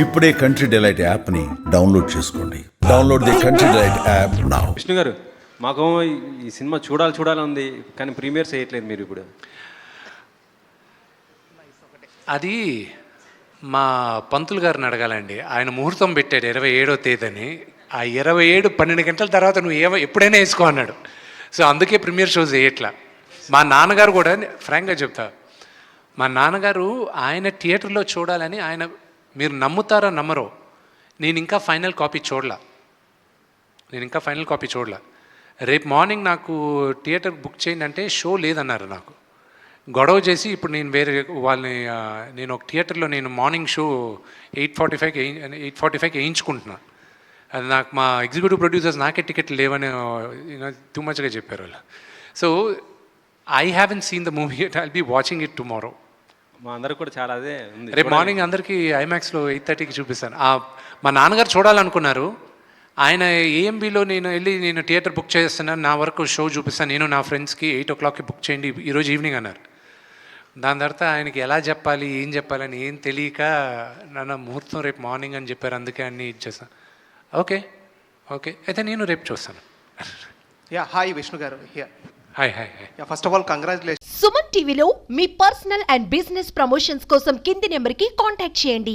ఇప్పుడే country delight యాప్ని download చేసుకోండి. Download the country delight app now. Vishnu గారు, మాకు ఈ సినిమా చూడాలని ఉంది, కానీ ప్రీమియర్ చేయట్లేదు మీరు ఇప్పుడు. అది మా పంతులు గారిని అడగాలండి. ఆయన ముహూర్తం పెట్టాడు 27వ తేదీని. ఆ 27 12 గంటల తర్వాత నువ్వు ఎప్పుడైనా వేసుకో అన్నాడు. సో అందుకే ప్రీమియర్ షోస్ వేయట్లా. మా నాన్నగారు కూడా, ఫ్రాంక్గా చెప్తా, మా నాన్నగారు ఆయన థియేటర్లో చూడాలని, ఆయన మీరు నమ్ముతారో నమ్మరో, నేను ఇంకా ఫైనల్ కాపీ చూడలా. రేపు మార్నింగ్ నాకు థియేటర్ బుక్ చేయండి అంటే షో లేదన్నారు. నాకు గొడవ చేసి ఇప్పుడు నేను వేరే వాళ్ళని, నేను ఒక థియేటర్లో నేను మార్నింగ్ షో 8:45కి వేయించుకుంటున్నా. అది నాకు మా ఎగ్జిక్యూటివ్ ప్రొడ్యూసర్స్ నాకే టికెట్లు లేవని టూ మచ్గా చెప్పారు వాళ్ళు. So I haven't seen the movie yet. I'll be watching it tomorrow. మా అందరికి కూడా చాలా అదే ఉంది. రేపు మార్నింగ్ అందరికీ ఐమాక్స్లో 8:30కి చూపిస్తాను. మా నాన్నగారు చూడాలనుకున్నారు. ఆయన ఏఎంబీలో నేను థియేటర్ బుక్ చేస్తున్నాను, నా వరకు షో చూపిస్తాను, నేను నా ఫ్రెండ్స్కి 8 o'clockకి బుక్ చేయండి ఈరోజు ఈవినింగ్ అన్నారు. దాని తర్వాత ఆయనకి ఎలా చెప్పాలి, ఏం చెప్పాలని ఏం తెలియక, నాన్న ముహూర్తం రేపు మార్నింగ్ అని చెప్పారు, అందుకే అన్నీ ఇచ్చేస్తాను. ఓకే అయితే నేను రేపు చూస్తాను. హాయ్ విష్ణు గారు. Hi. First of all congratulation. Suman టీవీలో మీ పర్సనల్ అండ్ బిజినెస్ ప్రమోషన్స్ కోసం కింది నెంబర్కి కాంటాక్ట్ చేయండి.